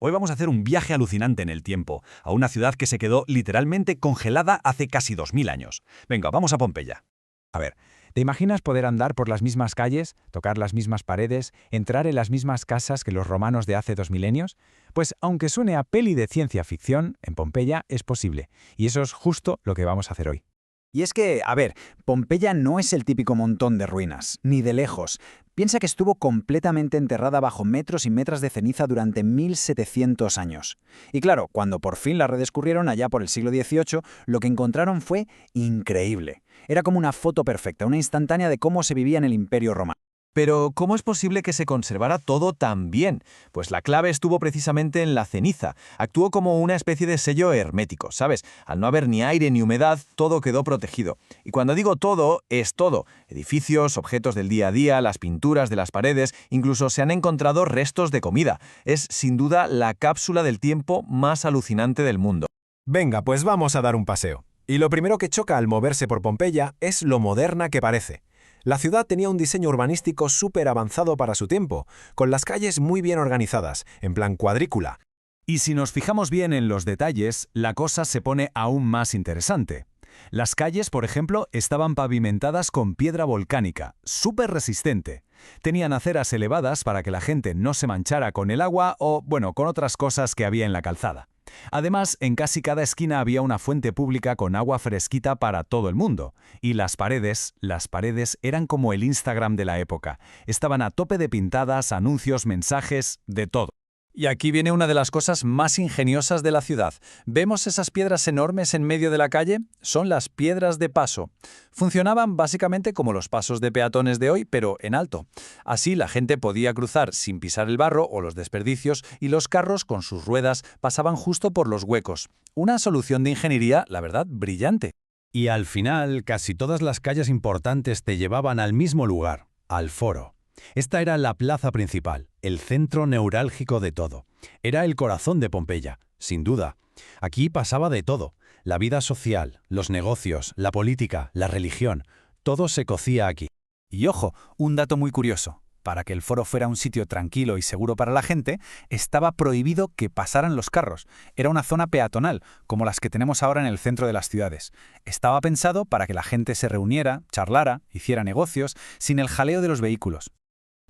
Hoy vamos a hacer un viaje alucinante en el tiempo, a una ciudad que se quedó literalmente congelada hace casi 2000 años. Venga, vamos a Pompeya. A ver, ¿te imaginas poder andar por las mismas calles, tocar las mismas paredes, entrar en las mismas casas que los romanos de hace 2000 años? Pues aunque suene a peli de ciencia ficción, en Pompeya es posible, y eso es justo lo que vamos a hacer hoy. Y es que, a ver, Pompeya no es el típico montón de ruinas, ni de lejos. Piensa que estuvo completamente enterrada bajo metros y metros de ceniza durante 1700 años. Y claro, cuando por fin la redescubrieron allá por el siglo XVIII, lo que encontraron fue increíble. Era como una foto perfecta, una instantánea de cómo se vivía en el Imperio Romano. Pero, ¿cómo es posible que se conservara todo tan bien? Pues la clave estuvo precisamente en la ceniza. Actuó como una especie de sello hermético, ¿sabes? Al no haber ni aire ni humedad, todo quedó protegido. Y cuando digo todo, es todo. Edificios, objetos del día a día, las pinturas de las paredes, incluso se han encontrado restos de comida. Es, sin duda, la cápsula del tiempo más alucinante del mundo. Venga, pues vamos a dar un paseo. Y lo primero que choca al moverse por Pompeya es lo moderna que parece. La ciudad tenía un diseño urbanístico súper avanzado para su tiempo, con las calles muy bien organizadas, en plan cuadrícula. Y si nos fijamos bien en los detalles, la cosa se pone aún más interesante. Las calles, por ejemplo, estaban pavimentadas con piedra volcánica, súper resistente. Tenían aceras elevadas para que la gente no se manchara con el agua o, bueno, con otras cosas que había en la calzada. Además, en casi cada esquina había una fuente pública con agua fresquita para todo el mundo. Y las paredes eran como el Instagram de la época. Estaban a tope de pintadas, anuncios, mensajes, de todo. Y aquí viene una de las cosas más ingeniosas de la ciudad. ¿Vemos esas piedras enormes en medio de la calle? Son las piedras de paso. Funcionaban básicamente como los pasos de peatones de hoy, pero en alto. Así la gente podía cruzar sin pisar el barro o los desperdicios y los carros con sus ruedas pasaban justo por los huecos. Una solución de ingeniería, la verdad, brillante. Y al final, casi todas las calles importantes te llevaban al mismo lugar, al foro. Esta era la plaza principal, el centro neurálgico de todo. Era el corazón de Pompeya, sin duda. Aquí pasaba de todo. La vida social, los negocios, la política, la religión. Todo se cocía aquí. Y ojo, un dato muy curioso. Para que el foro fuera un sitio tranquilo y seguro para la gente, estaba prohibido que pasaran los carros. Era una zona peatonal, como las que tenemos ahora en el centro de las ciudades. Estaba pensado para que la gente se reuniera, charlara, hiciera negocios, sin el jaleo de los vehículos.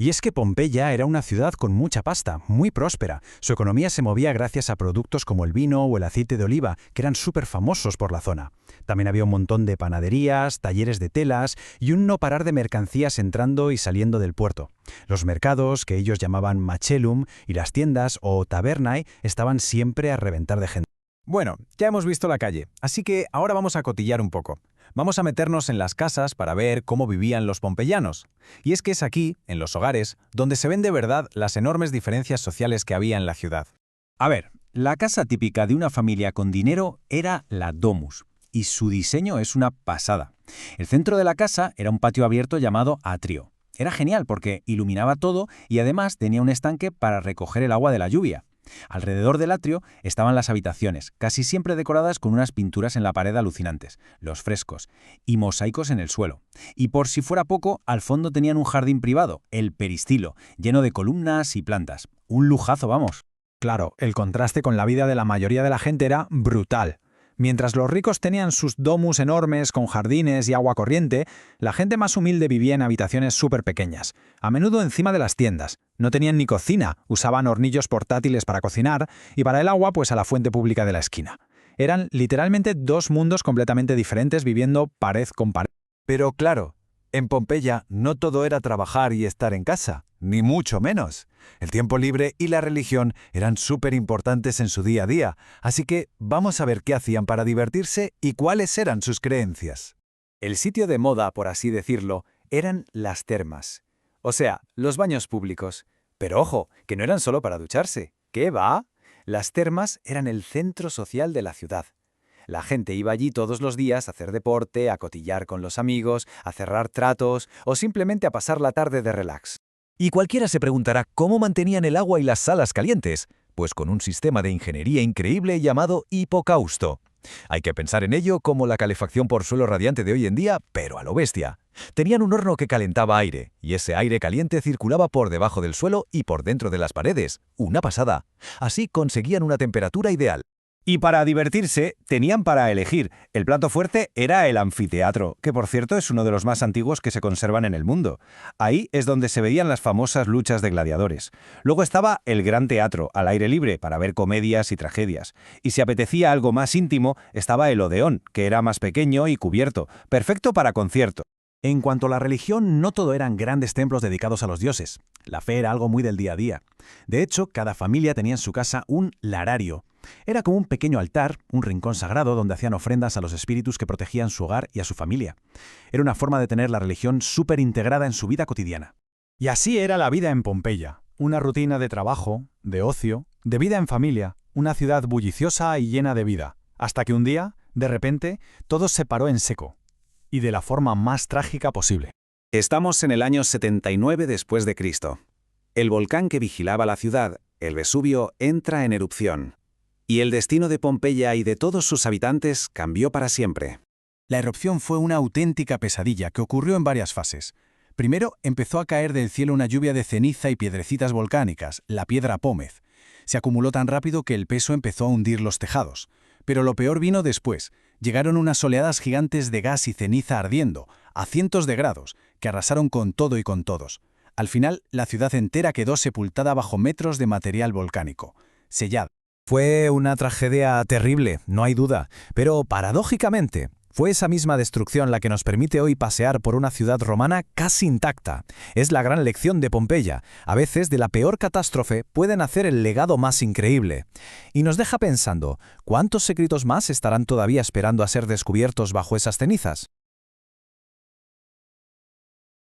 Y es que Pompeya era una ciudad con mucha pasta, muy próspera. Su economía se movía gracias a productos como el vino o el aceite de oliva, que eran súper famosos por la zona. También había un montón de panaderías, talleres de telas y un no parar de mercancías entrando y saliendo del puerto. Los mercados, que ellos llamaban macellum, y las tiendas o tabernae estaban siempre a reventar de gente. Bueno, ya hemos visto la calle, así que ahora vamos a cotillar un poco. Vamos a meternos en las casas para ver cómo vivían los pompeyanos. Y es que es aquí, en los hogares, donde se ven de verdad las enormes diferencias sociales que había en la ciudad. A ver, la casa típica de una familia con dinero era la domus, y su diseño es una pasada. El centro de la casa era un patio abierto llamado atrio. Era genial porque iluminaba todo y además tenía un estanque para recoger el agua de la lluvia. Alrededor del atrio estaban las habitaciones, casi siempre decoradas con unas pinturas en la pared alucinantes, los frescos y mosaicos en el suelo. Y por si fuera poco, al fondo tenían un jardín privado, el peristilo, lleno de columnas y plantas. Un lujazo, vamos. Claro, el contraste con la vida de la mayoría de la gente era brutal. Mientras los ricos tenían sus domus enormes con jardines y agua corriente, la gente más humilde vivía en habitaciones súper pequeñas, a menudo encima de las tiendas. No tenían ni cocina, usaban hornillos portátiles para cocinar y para el agua pues a la fuente pública de la esquina. Eran literalmente dos mundos completamente diferentes viviendo pared con pared. Pero claro, en Pompeya no todo era trabajar y estar en casa, ni mucho menos. El tiempo libre y la religión eran súper importantes en su día a día, así que vamos a ver qué hacían para divertirse y cuáles eran sus creencias. El sitio de moda, por así decirlo, eran las termas. O sea, los baños públicos. Pero ojo, que no eran solo para ducharse. ¿Qué va? Las termas eran el centro social de la ciudad. La gente iba allí todos los días a hacer deporte, a cotillar con los amigos, a cerrar tratos o simplemente a pasar la tarde de relax. Y cualquiera se preguntará cómo mantenían el agua y las salas calientes. Pues con un sistema de ingeniería increíble llamado hipocausto. Hay que pensar en ello como la calefacción por suelo radiante de hoy en día, pero a lo bestia. Tenían un horno que calentaba aire, y ese aire caliente circulaba por debajo del suelo y por dentro de las paredes. Una pasada. Así conseguían una temperatura ideal. Y para divertirse, tenían para elegir. El plato fuerte era el anfiteatro, que por cierto es uno de los más antiguos que se conservan en el mundo. Ahí es donde se veían las famosas luchas de gladiadores. Luego estaba el gran teatro, al aire libre, para ver comedias y tragedias. Y si apetecía algo más íntimo, estaba el odeón, que era más pequeño y cubierto, perfecto para concierto. En cuanto a la religión, no todo eran grandes templos dedicados a los dioses. La fe era algo muy del día a día. De hecho, cada familia tenía en su casa un larario. Era como un pequeño altar, un rincón sagrado donde hacían ofrendas a los espíritus que protegían su hogar y a su familia. Era una forma de tener la religión súper integrada en su vida cotidiana. Y así era la vida en Pompeya. Una rutina de trabajo, de ocio, de vida en familia, una ciudad bulliciosa y llena de vida. Hasta que un día, de repente, todo se paró en seco. Y de la forma más trágica posible. Estamos en el año 79 después de Cristo. El volcán que vigilaba la ciudad, el Vesubio, entra en erupción. Y el destino de Pompeya y de todos sus habitantes cambió para siempre. La erupción fue una auténtica pesadilla que ocurrió en varias fases. Primero, empezó a caer del cielo una lluvia de ceniza y piedrecitas volcánicas, la piedra pómez. Se acumuló tan rápido que el peso empezó a hundir los tejados. Pero lo peor vino después. Llegaron unas oleadas gigantes de gas y ceniza ardiendo, a cientos de grados, que arrasaron con todo y con todos. Al final, la ciudad entera quedó sepultada bajo metros de material volcánico, sellada. Fue una tragedia terrible, no hay duda, pero paradójicamente, fue esa misma destrucción la que nos permite hoy pasear por una ciudad romana casi intacta. Es la gran lección de Pompeya. A veces de la peor catástrofe puede nacer el legado más increíble. Y nos deja pensando, ¿cuántos secretos más estarán todavía esperando a ser descubiertos bajo esas cenizas?